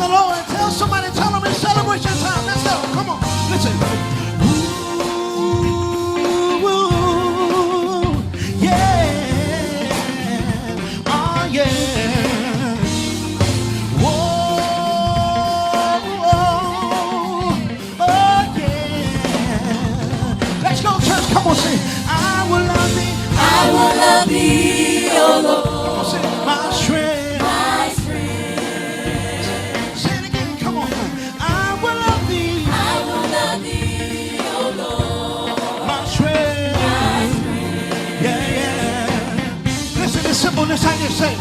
the Lord. Tell somebody, tell them it's celebration time. Let's go. Come on. Listen. Ooh, yeah. Oh, yeah. Whoa, oh, yeah. Let's go, church. Come on, sing. I will love thee. I will love thee, oh Lord. Come on, sing. My strength. My strength. Say it again. Come on. I will love thee. I will love thee, oh Lord. My strength. My strength. Yeah, yeah. Listen, it's simple. This how you say.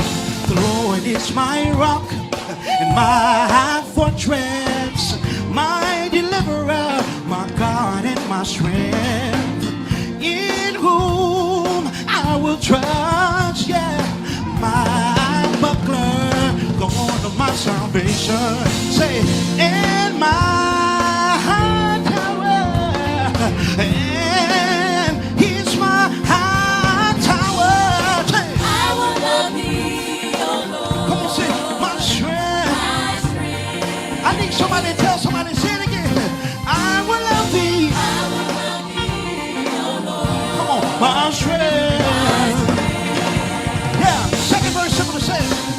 The Lord is my rock and my fortress, my deliverer, my God and my strength, in whom I will trust, yeah, my buckler, the horn of my salvation, say, and my high tower, and he's my high tower, say, I will love thee, oh Lord. come on, say, my strength. My strength. I need somebody to tell somebody, say it again. I will love thee. I will love thee, oh Lord. Come on, my strength. Yeah, second verse simply says,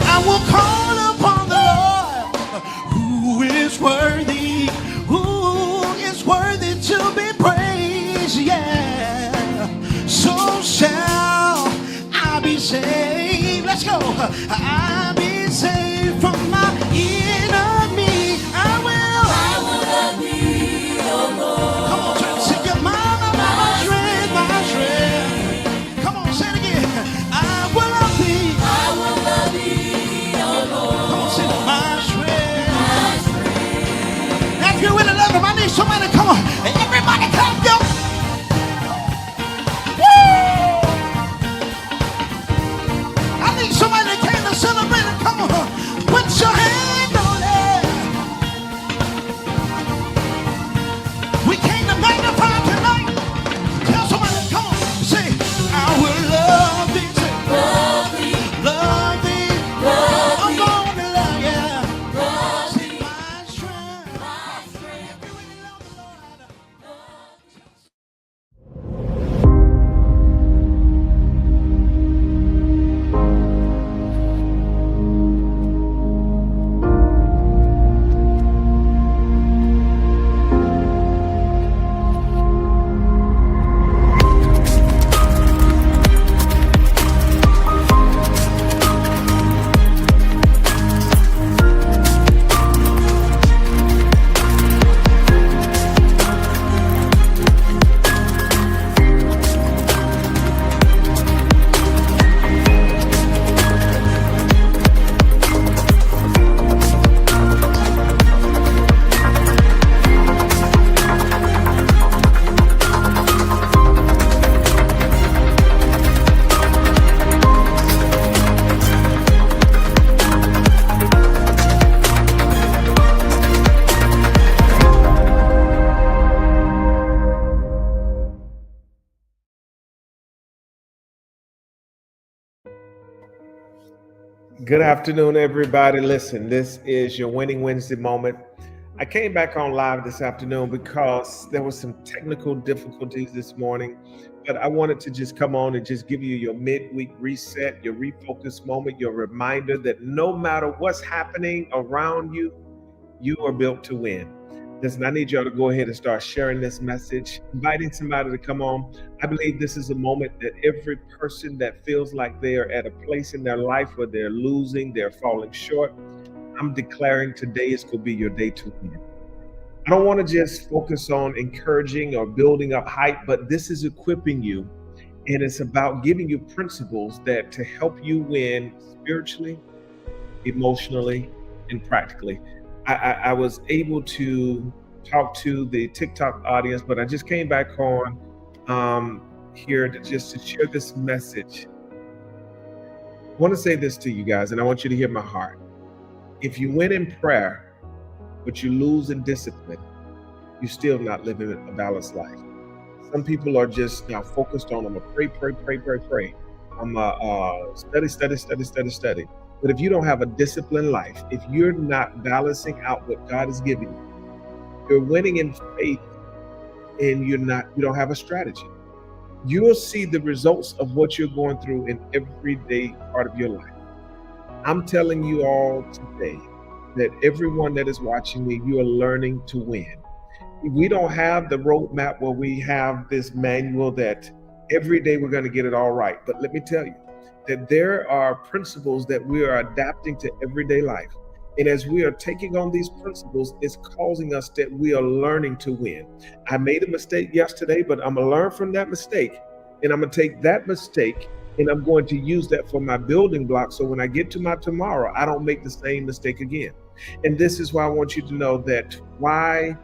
I will call upon the Lord, who is worthy to be praised. Yeah, so shall I be saved. Let's go. I'll be saved from my enemy. I will love thee, oh Lord. Come on, church, sing your mama, my strength. Come on, say it again. I will love thee. I will love thee, oh Lord. Come on, sing my strength. My strength. Now, if you really love him, I need somebody. Come on, everybody, clap your. Woo! I need somebody that came to celebrate it. Come on, put your hand on it. We came to magnify tonight. Tell somebody, come on, say, I will love thee. Say, Love thee, love thee. love I'm thee, gonna love you. love Say, thee, my strength. my strength. If you really love the Lord. Good afternoon, everybody. Listen, this is your Winning Wednesday moment. I came back on live this afternoon because there were some technical difficulties this morning, but I wanted to just come on and just give you your midweek reset, your refocus moment, your reminder that no matter what's happening around you, you are built to win. Listen, I need y'all to go ahead and start sharing this message, inviting somebody to come on. I believe this is a moment that every person that feels like they are at a place in their life where they're losing, they're falling short, I'm declaring today is going to be your day to win. I don't want to just focus on encouraging or building up hype, but this is equipping you. And it's about giving you principles that to help you win spiritually, emotionally, and practically. I was able to talk to the TikTok audience, but I just came back on here to share this message. I want to say this to you guys, and I want you to hear my heart. If you win in prayer, but you lose in discipline, you're still not living a balanced life. Some people are just now focused on, I'm going to pray. I'm going to study. But if you don't have a disciplined life, if you're not balancing out what God has given you, you're winning in faith and you don't have a strategy. You'll see the results of what you're going through in everyday part of your life. I'm telling you all today that everyone that is watching me, you are learning to win. We don't have the roadmap where we have this manual that every day we're going to get it all right. But let me tell you that there are principles that we are adapting to everyday life. And as we are taking on these principles, it's causing us that we are learning to win. I made a mistake yesterday, but I'm going to learn from that mistake. And I'm going to take that mistake and I'm going to use that for my building block. So when I get to my tomorrow, I don't make the same mistake again. And this is why I want you to know that why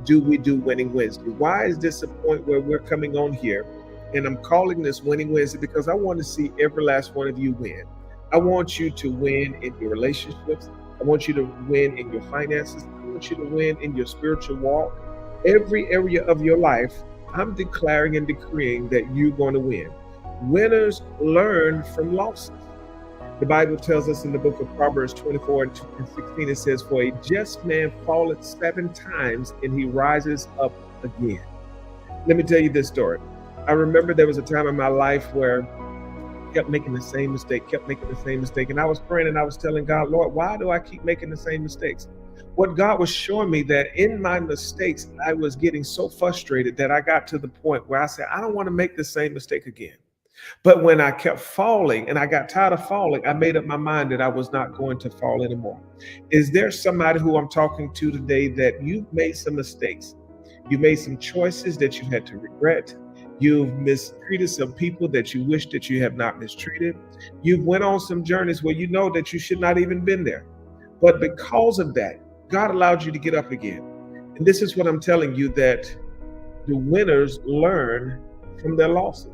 do we do Winning Wednesday? Why is this a point where we're coming on here? And I'm calling this Winning Wednesday because I want to see every last one of you win. I want you to win in your relationships. I want you to win in your finances. I want you to win in your spiritual walk. Every area of your life, I'm declaring and decreeing that you're going to win. Winners learn from losses. The Bible tells us in the book of Proverbs 24 and 16, it says, "For a just man falleth 7 times and he rises up again." Let me tell you this story. I remember there was a time in my life where I kept making the same mistake. And I was praying and I was telling God, Lord, why do I keep making the same mistakes? What God was showing me that in my mistakes, I was getting so frustrated that I got to the point where I said, I don't want to make the same mistake again. But when I kept falling and I got tired of falling, I made up my mind that I was not going to fall anymore. Is there somebody who I'm talking to today that you've made some mistakes? You made some choices that you had to regret. You've mistreated some people that you wish that you have not mistreated. You've went on some journeys where you know that you should not even been there. But because of that, God allowed you to get up again. And this is what I'm telling you, that the winners learn from their losses.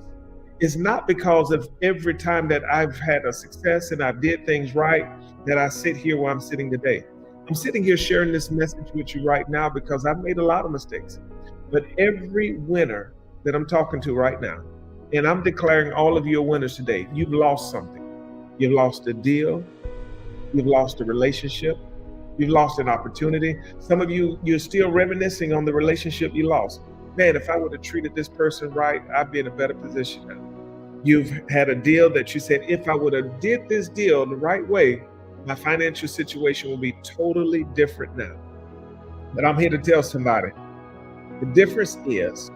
It's not because of every time that I've had a success and I did things right that I sit here where I'm sitting today. I'm sitting here sharing this message with you right now because I've made a lot of mistakes. But every winner that I'm talking to right now, and I'm declaring all of you are winners today, you've lost something. You've lost a deal. You've lost a relationship. You've lost an opportunity. Some of you, you're still reminiscing on the relationship you lost. Man, if I would have treated this person right, I'd be in a better position now. You've had a deal that you said, if I would have did this deal the right way, my financial situation will be totally different now. But I'm here to tell somebody, the difference is,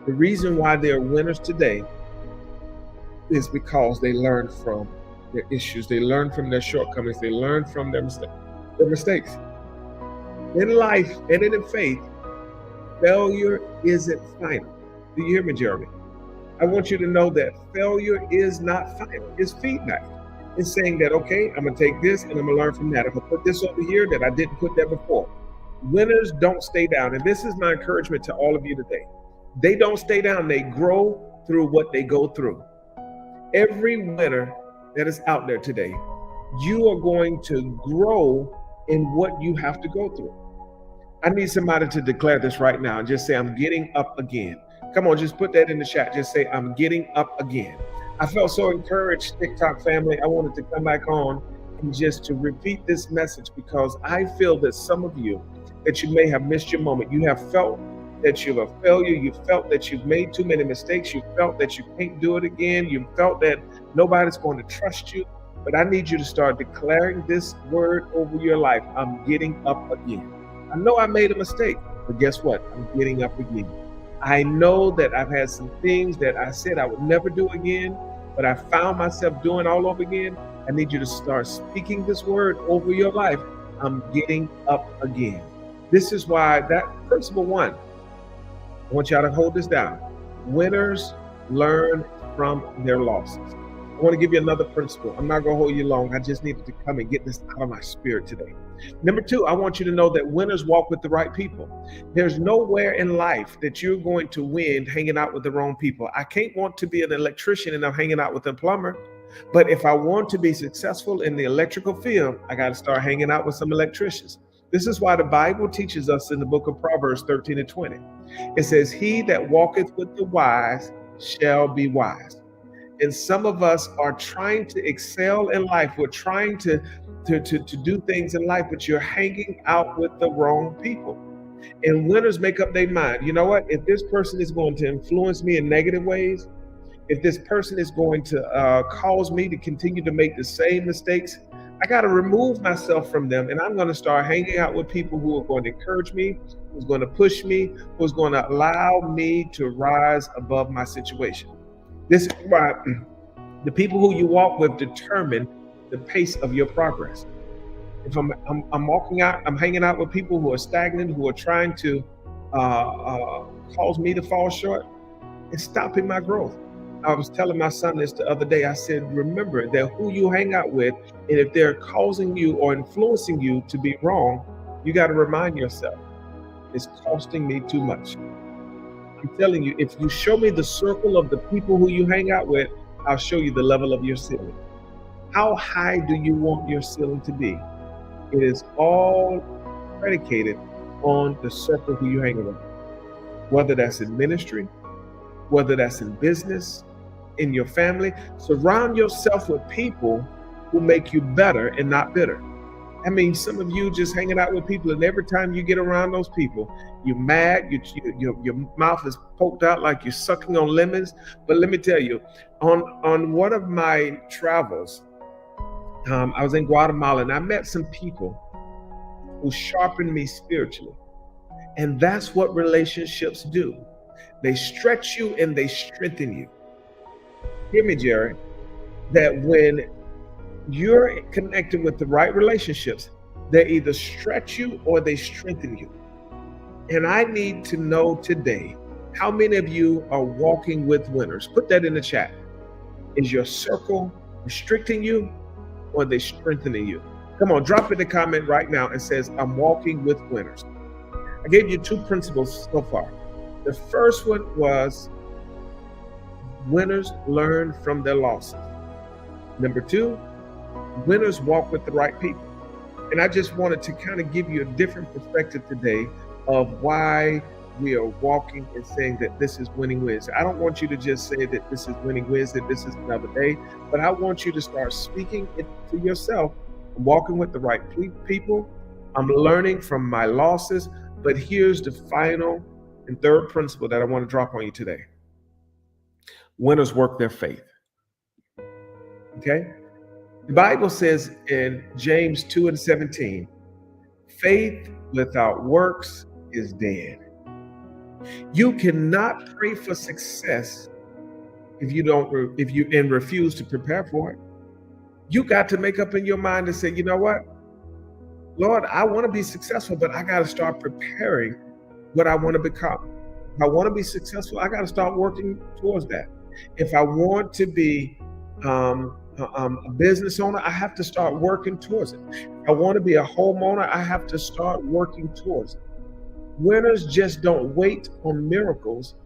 the reason why they're winners today is because they learned from their issues. They learned from their shortcomings. They learned from their mistakes. In life and in faith, failure isn't final. Do you hear me, Jeremy? I want you to know that failure is not final. It's feedback. It's saying that, okay, I'm going to take this and I'm going to learn from that. I'm going to put this over here that I didn't put there before. Winners don't stay down. And this is my encouragement to all of you today. They don't stay down. They grow through what they go through. Every winner that is out there today, you are going to grow in what you have to go through. I need somebody to declare this right now and just say, I'm getting up again. Come on, just put that in the chat. Just say, I'm getting up again. I felt so encouraged, TikTok family. I wanted to come back on and just to repeat this message because I feel that some of you, that you may have missed your moment. You have felt that you're a failure. You felt that you've made too many mistakes. You felt that you can't do it again. You felt that nobody's going to trust you. But I need you to start declaring this word over your life. I'm getting up again. I know I made a mistake, but guess what? I'm getting up again. I know that I've had some things that I said I would never do again, but I found myself doing all over again. I need you to start speaking this word over your life. I'm getting up again. This is why that principle 1, I want y'all to hold this down. Winners learn from their losses. I want to give you another principle. I'm not going to hold you long. I just needed to come and get this out of my spirit today. Number 2, I want you to know that winners walk with the right people. There's nowhere in life that you're going to win hanging out with the wrong people. I can't want to be an electrician and I'm hanging out with a plumber. But if I want to be successful in the electrical field, I got to start hanging out with some electricians. This is why the Bible teaches us in the book of Proverbs 13 and 20. It says, he that walketh with the wise shall be wise. And some of us are trying to excel in life. We're trying to do things in life, but you're hanging out with the wrong people. And winners make up their mind. You know what? If this person is going to influence me in negative ways, if this person is going to cause me to continue to make the same mistakes, I got to remove myself from them. And I'm going to start hanging out with people who are going to encourage me, who's going to push me, who's going to allow me to rise above my situation. This is why the people who you walk with determine the pace of your progress. If I'm walking out, I'm hanging out with people who are stagnant, who are trying to cause me to fall short, it's stopping my growth. I was telling my son this the other day. I said, remember that who you hang out with, and if they're causing you or influencing you to be wrong, you got to remind yourself, it's costing me too much. I'm telling you, if you show me the circle of the people who you hang out with, I'll show you the level of your ceiling. How high do you want your ceiling to be? It is all predicated on the circle who you hang around. Whether that's in ministry, whether that's in business, in your family, surround yourself with people who make you better and not bitter. I mean, some of you just hanging out with people, and every time you get around those people, you're mad, your mouth is poked out like you're sucking on lemons. But let me tell you, on one of my travels, I was in Guatemala, and I met some people who sharpened me spiritually. And that's what relationships do. They stretch you and they strengthen you. Hear me, Jerry, that when you're connected with the right relationships, they either stretch you or they strengthen you. And I need to know today, how many of you are walking with winners? Put that in the chat. Is your circle restricting you or are they strengthening you? Come on, drop in the comment right now and says, I'm walking with winners. I gave you two principles so far. The first one was winners learn from their losses. Number two, winners walk with the right people. And I just wanted to kind of give you a different perspective today of why we are walking and saying that this is Winning Wednesday. I don't want you to just say that this is Winning Wednesday, this is another day, but I want you to start speaking it to yourself. I'm walking with the right people. I'm learning from my losses. But here's the final and third principle that I want to drop on you today. Winners work their faith. Okay? The Bible says in James 2:17, faith without works is dead. You cannot pray for success if you refuse to prepare for it. You got to make up in your mind and say, you know what? Lord, I want to be successful, but I got to start preparing what I want to become. If I want to be successful, I got to start working towards that. If I want to be a business owner, I have to start working towards it. If I want to be a homeowner, I have to start working towards it. Winners just don't wait on miracles.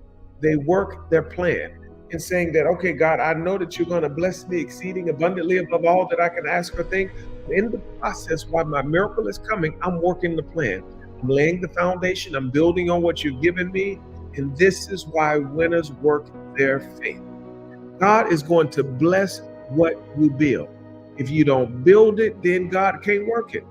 They work their plan and saying that, okay, God, I know that you're going to bless me exceeding abundantly above all that I can ask or think. In the process, while my miracle is coming, I'm working the plan. I'm laying the foundation. I'm building on what you've given me. And this is why winners work their faith. God is going to bless what you build. If you don't build it, then God can't work it.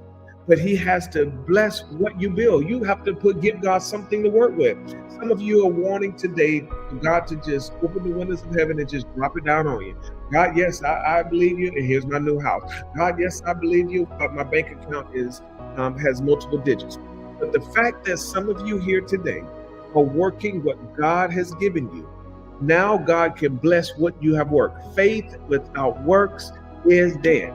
But he has to bless what you build. You have to give God something to work with. Some of you are wanting today for God to just open the windows of heaven and just drop it down on you. God, yes, I believe you, and here's my new house. God, yes, I believe you, but my bank account has multiple digits. But the fact that some of you here today are working what God has given you, now God can bless what you have worked. Faith without works is dead.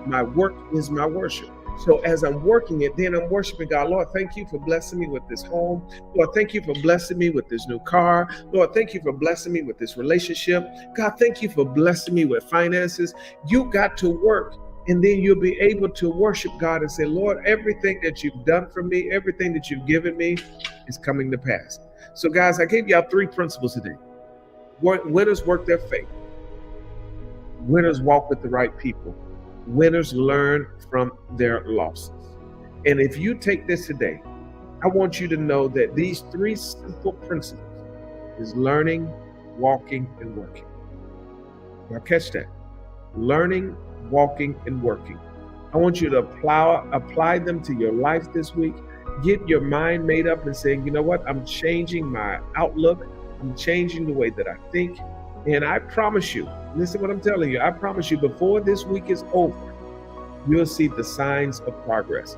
My work is my worship. So as I'm working it, then I'm worshiping God. Lord, thank you for blessing me with this home. Lord, thank you for blessing me with this new car. Lord, thank you for blessing me with this relationship. God, thank you for blessing me with finances. You got to work, and then you'll be able to worship God and say, Lord, everything that you've done for me, everything that you've given me is coming to pass. So guys, I gave y'all three principles today. Winners work their faith. Winners walk with the right people. Winners learn from their losses. And if you take this today, I want you to know that these three simple principles is learning, walking, and working. Now catch that. Learning, walking, and working. I want you to apply them to your life this week. Get your mind made up and saying, you know what? I'm changing my outlook. I'm changing the way that I think. And I promise you, listen what I'm telling you. I promise you, before this week is over, you'll see the signs of progress.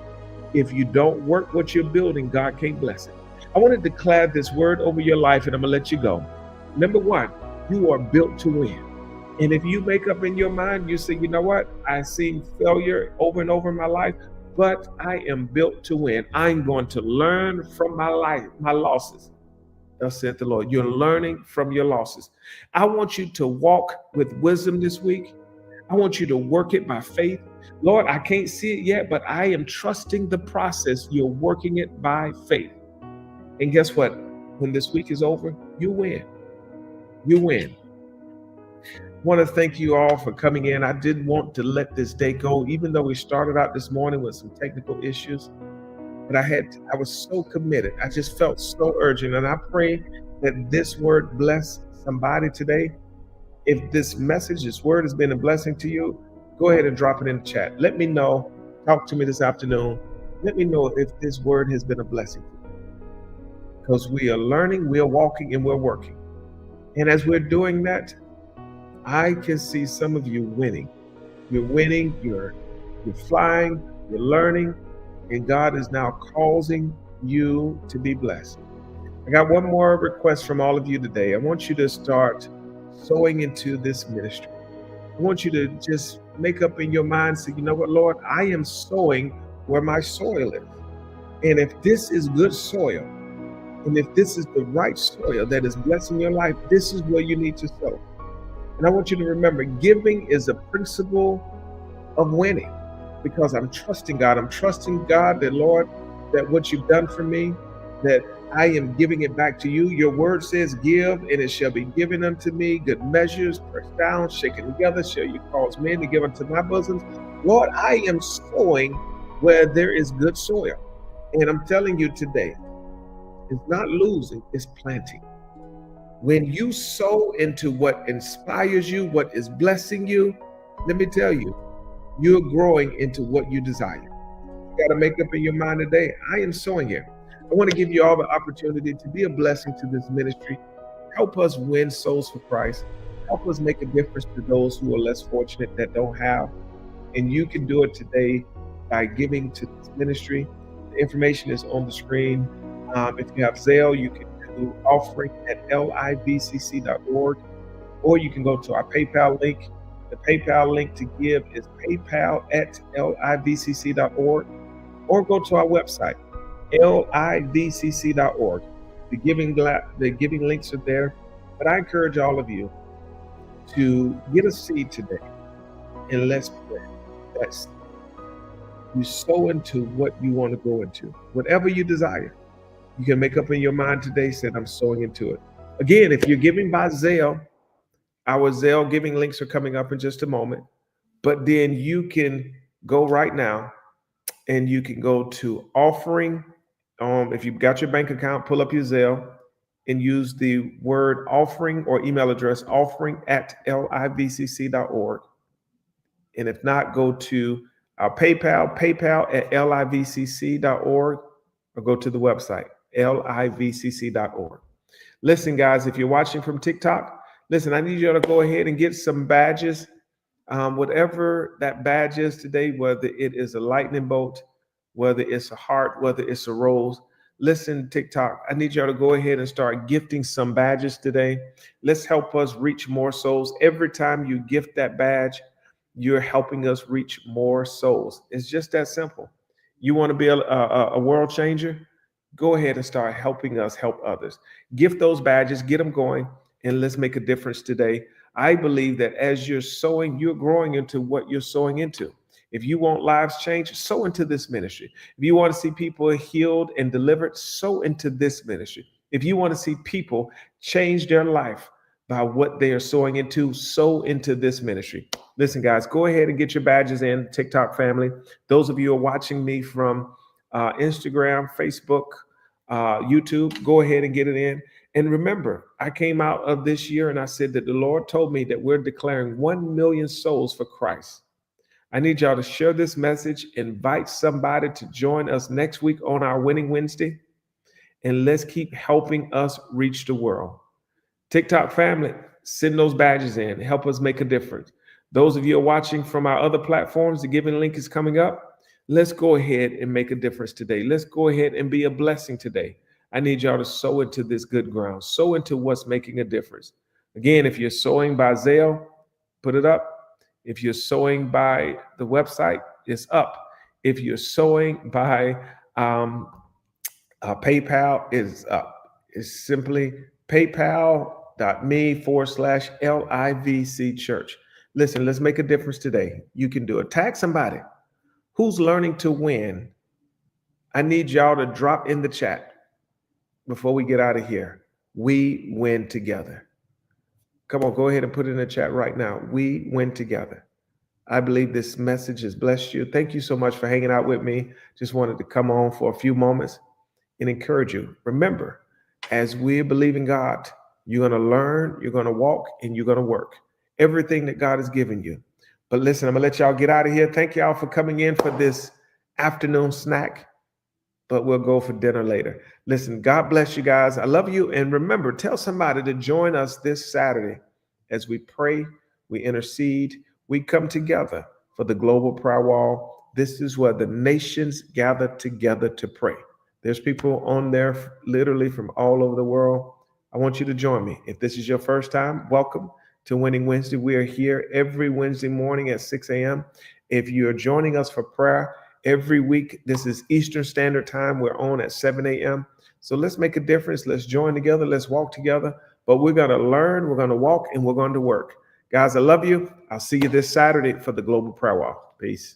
If you don't work what you're building, God can't bless it. I want to declare this word over your life, and I'm going to let you go. Number one, you are built to win. And if you make up in your mind, you say, you know what? I've seen failure over and over in my life, but I am built to win. I'm going to learn from my life, my losses. Thus said the Lord. You're learning from your losses. I want you to walk with wisdom this week. I want you to work it by faith. Lord, I can't see it yet, but I am trusting the process. You're working it by faith. And guess what? When this week is over, you win. You win. I want to thank you all for coming in. I didn't want to let this day go, even though we started out this morning with some technical issues. But I was so committed. I just felt so urgent. And I pray that this word bless somebody today. If this message, this word has been a blessing to you, go ahead and drop it in the chat. Let me know. Talk to me this afternoon. Let me know if this word has been a blessing to you. Because we are learning, we are walking, and we're working. And as we're doing that, I can see some of you winning. You're winning, you're flying, you're learning, and God is now causing you to be blessed. I got one more request from all of you today. I want you to start sowing into this ministry. I want you to just make up in your mind, say, you know what, Lord, I am sowing where my soil is. And if this is good soil, and if this is the right soil that is blessing your life, this is where you need to sow. And I want you to remember, giving is a principle of winning, because I'm trusting God. I'm trusting God that, Lord, that what you've done for me, that I am giving it back to you. Your word says, give, and it shall be given unto me. Good measures, pressed down, shaken together, shall you cause men to give unto my bosom. Lord, I am sowing where there is good soil. And I'm telling you today, it's not losing, it's planting. When you sow into what inspires you, what is blessing you, let me tell you, you're growing into what you desire. You got to make up in your mind today, I am sowing here. I want to give you all the opportunity to be a blessing to this ministry. Help us win souls for Christ. Help us make a difference to those who are less fortunate, that don't have. And you can do it today by giving to this ministry. The information is on the screen. If you have Zelle, you can do offering at livcc.org, or you can go to our PayPal link. The PayPal link to give is paypal@livcc.org, or go to our website, livcc.org. The giving links are there. But I encourage all of you to get a seed today, and let's pray. That's, you sow into what you want to go into, whatever you desire. You can make up in your mind today, said, I'm sowing into it. Again, if you're giving by Zelle, our Zelle giving links are coming up in just a moment. But then you can go right now and you can go to offering. If you've got your bank account, pull up your Zelle and use the word offering or email address offering@livcc.org. And if not, go to our paypal@livcc.org, or go to the website, livcc.org. Listen, guys, if you're watching from TikTok, listen, I need you to go ahead and get some badges. Whatever that badge is today, whether it is a lightning bolt, whether it's a heart, whether it's a rose. Listen, TikTok, I need y'all to go ahead and start gifting some badges today. Let's help us reach more souls. Every time you gift that badge, you're helping us reach more souls. It's just that simple. You want to be a world changer? Go ahead and start helping us help others. Gift those badges, get them going, and let's make a difference today. I believe that as you're sowing, you're growing into what you're sowing into. If you want lives changed, sow into this ministry. If you want to see people healed and delivered, sow into this ministry. If you want to see people change their life by what they are sowing into, sow into this ministry. Listen, guys, go ahead and get your badges in, TikTok family. Those of you who are watching me from Instagram, Facebook, YouTube, go ahead and get it in. And remember, I came out of this year and I said that the Lord told me that we're declaring 1 million souls for Christ. I need y'all to share this message, invite somebody to join us next week on our Winning Wednesday, and let's keep helping us reach the world. TikTok family, send those badges in, help us make a difference. Those of you who are watching from our other platforms, the giving link is coming up. Let's go ahead and make a difference today. Let's go ahead and be a blessing today. I need y'all to sow into this good ground, sow into what's making a difference. Again, if you're sowing by Zelle, put it up. If you're sowing by the website, it's up. If you're sowing by PayPal, it's up. It's simply paypal.me/LIVC church. Listen, let's make a difference today. You can do it. Tag somebody who's learning to win. I need y'all to drop in the chat before we get out of here. We win together. Come on, go ahead and put it in the chat right now. We win together. I believe this message has blessed you. Thank you so much for hanging out with me. Just wanted to come on for a few moments and encourage you. Remember, as we believe in God, you're going to learn, you're going to walk, and you're going to work. Everything that God has given you. But listen, I'm going to let y'all get out of here. Thank y'all for coming in for this afternoon snack, but we'll go for dinner later. Listen, God bless you guys. I love you. And remember, tell somebody to join us this Saturday as we pray, we intercede, we come together for the global prayer wall. This is where the nations gather together to pray. There's people on there literally from all over the world. I want you to join me. If this is your first time, welcome to Winning Wednesday. We are here every Wednesday morning at 6 a.m. If you're joining us for prayer every week, this is Eastern Standard Time. We're on at 7 a.m. So let's make a difference. Let's join together. Let's walk together. But we're going to learn, we're going to walk, and we're going to work. Guys, I love you. I'll see you this Saturday for the Global Prayer Wall. Peace.